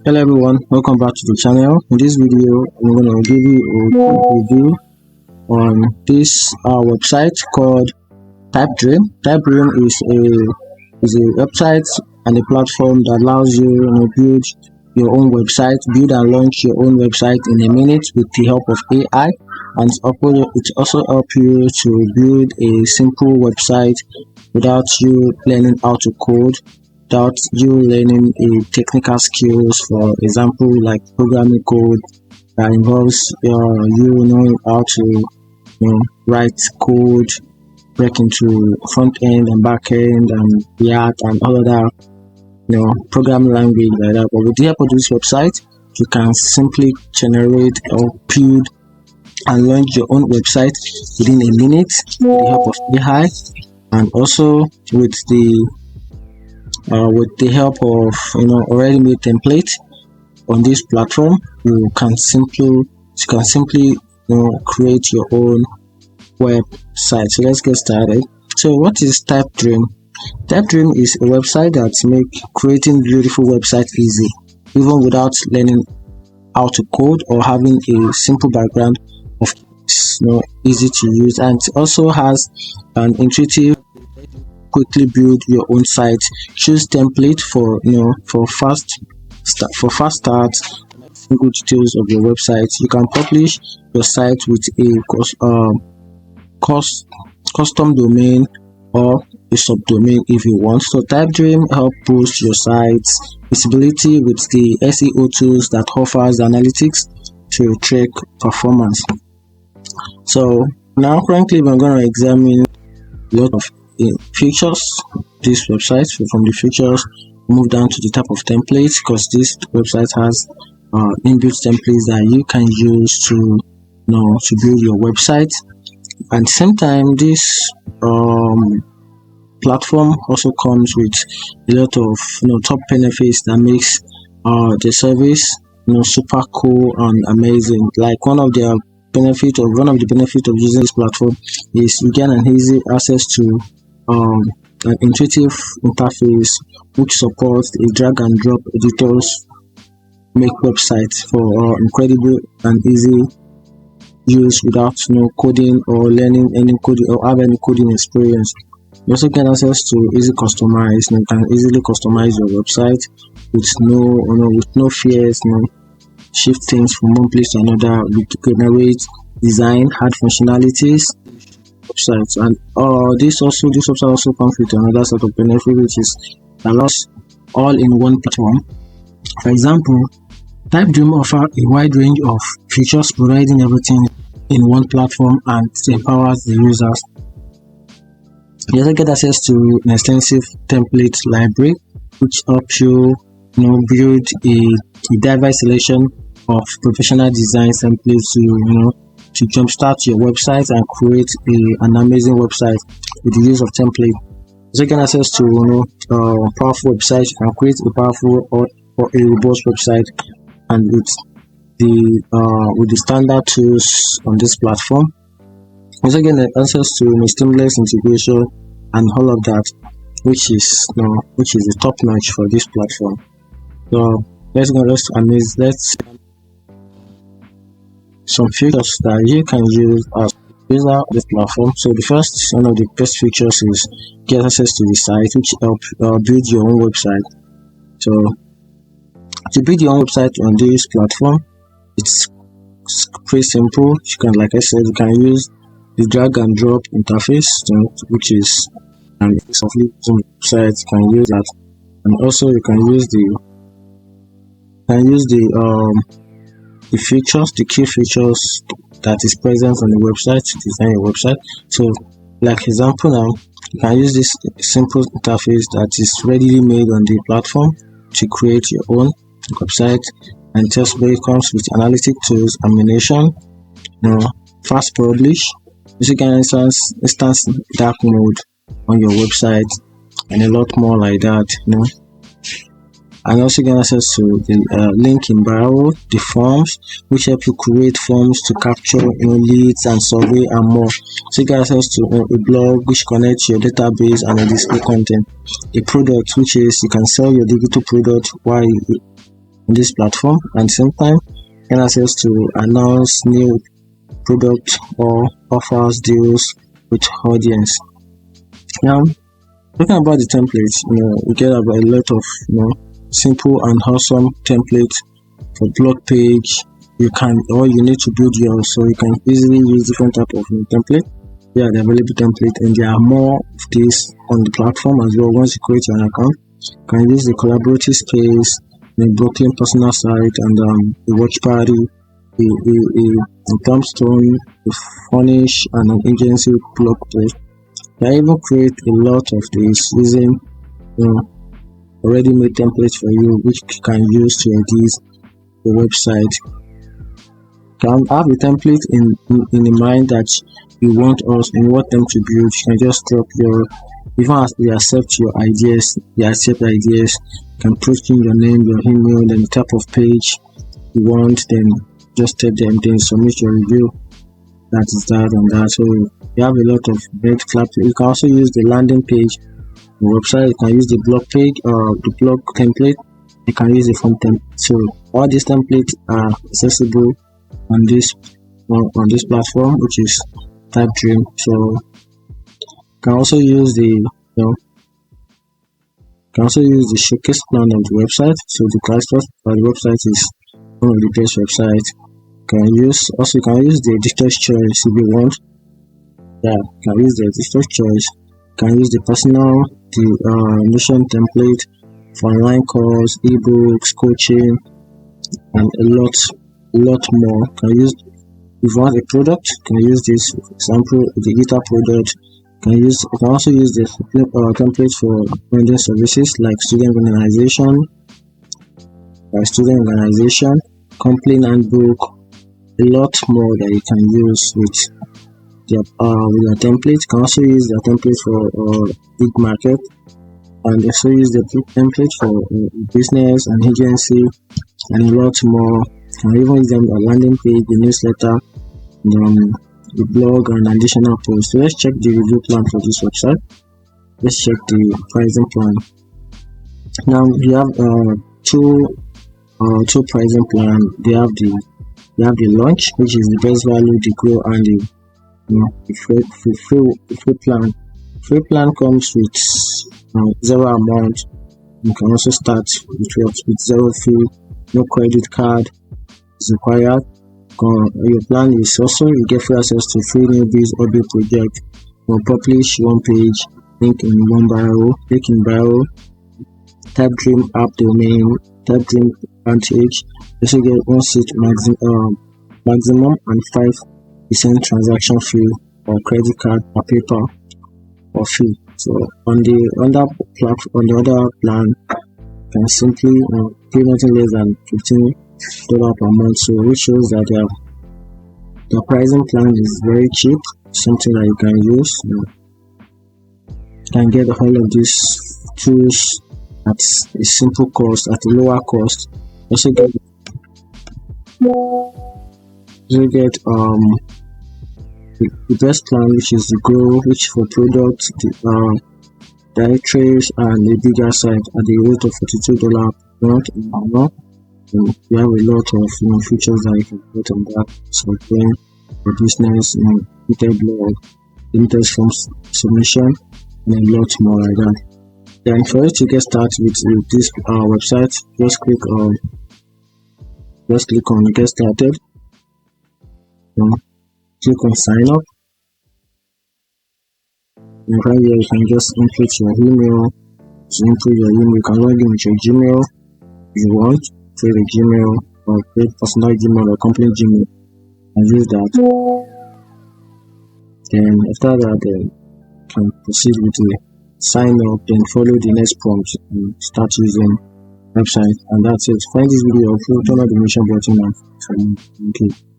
Hello everyone, welcome back to the channel. In this video, I'm going to give you a quick review on this website called Typedream. Typedream is a website and a platform that allows you to build your own website, build and launch your own website in a minute with the help of AI, and it also helps you to build a simple website without you learning how to code, without you learning a technical skills, for example like programming code that involves you knowing how to write code, break into front end and back end and React and all of that programming language like that. But with the help of this website, you can simply generate or build and launch your own website within a minute with the help of AI, and also with the help of already made template on this platform. You can simply create your own website. So let's get started. So what is Typedream? Typedream is a website that makes creating beautiful websites easy, even without learning how to code or having a simple background of easy to use. And it also has an intuitive quickly build your own site. Choose template for fast start, single details of your website. You can publish your site with a custom domain or a subdomain if you want. So Typedream help boost your site's visibility with the SEO tools that offers analytics to track performance. So now currently we're going to examine a lot of features this website. So from the features, move down to the type of templates, because this website has inbuilt templates that you can use to build your website. At the same time, this platform also comes with a lot of top benefits that makes the service super cool and amazing. Like one of the benefits of using this platform is you get an easy access to an intuitive interface which supports a drag and drop editors, make websites for incredible and easy use without coding or learning any coding or have any coding experience. You also get access to easy customize. You can easily customize your website with no fears, shift things from one place to another, generate design, add functionalities websites. And this website also comes with another set of benefit, which is allows all in one platform. For example, Typedream offer a wide range of features, providing everything in one platform and empowers the users. You also get access to an extensive template library, which helps you build a diverse selection of professional design templates to jumpstart your website and create an amazing website with the use of template. So you can access to powerful websites. You can create a powerful or a robust website, and with the standard tools on this platform. Also get access to seamless integration and all of that, which is a top notch for this platform. So let's some features that you can use as user of this platform. So one of the best features is get access to the site, which help build your own website. So to build your own website on this platform, it's pretty simple. You can, like I said, you can use the drag and drop interface, which is an website. You can use that, and also you can use the features, the key features that is present on the website to design your website. So, like example now, you can use this simple interface that is readily made on the platform to create your own website, and just where it comes with analytic tools, animation, fast publish, you can instance dark mode on your website, and a lot more like that, And also get access to the link in bio, the forms, which help you create forms to capture leads and survey and more. So you get access to a blog which connects your database and a display content. A product, which is you can sell your digital product while on this platform, and at the same time get access to announce new product or offers deals with audience. Now, talking about the templates, we get about a lot of simple and awesome templates for blog page. You need to build yours, so you can easily use different type of template. Yeah, the available template, and there are more of this on the platform as well. Once you create an account, you can use the collaborative space, the Brooklyn personal site, and the watch party, a tombstone, a furnish, and an agency blog post. You can even create a lot of these using already made templates for you, which you can use to edit the website. You can have a template in the mind that you want them to build. You can just drop even as they accept your ideas, you can put in your name, your email, then the type of page you want, then just tell them, then submit your review. That is that and that. So you have a lot of red flap. You can also use the landing page, the website. You can use the blog page or the blog template. You can use the form template. So all these templates are accessible on this platform, which is Typedream. So you can also use the showcase plan of the website. So the Christchurch website is one of the best websites. You can use the editor's choice if you want. Yeah, you can use the editor's choice. You can use the Notion template for online course, ebooks, coaching, and a lot more. You can use, if you want a product, you can use this. For example, the guitar product. You can also use the template for vending services like student organization, complaint handbook, a lot more that you can use with your template. You can also use the template for big market, and also use the template for business and agency, and a lot more. You can even use them a landing page, the newsletter, the blog, and additional posts. So let's check the review plan for this website. Let's check the pricing plan. Now we have two pricing plan. They have the launch, which is the best value, the grow, and the free plan. Free plan comes with zero amount. You can also start with zero fee, no credit card is required. Your plan is also you get free access to free newbies or big project. Publish one page, link in bio, Typedream app domain, Typedream advantage. Also get one seat maximum and 5% transaction fee or credit card or PayPal or fee. So on the other plan, you can simply pay nothing less than $15 per month. So which shows that the pricing plan is very cheap, something that you can use. You can get all of these tools at a simple cost, at a lower cost. Also get the best plan, which is the grow, which for products, the directories, and a bigger site at the rate of $42 per month. You have a lot of features that you can put on that. So for business, limited blog, limited form submission, and a lot more like that. Then for you to get started with this website, just click on get started. Click on sign up. And right here you can just input your email. You can log in with your Gmail if you want. Create a Gmail or create personal Gmail or company Gmail and use that. Then after that, you can proceed with the sign up, then follow the next prompt and start using website. And that's it. Find this video helpful, turn on the notification button and thank you.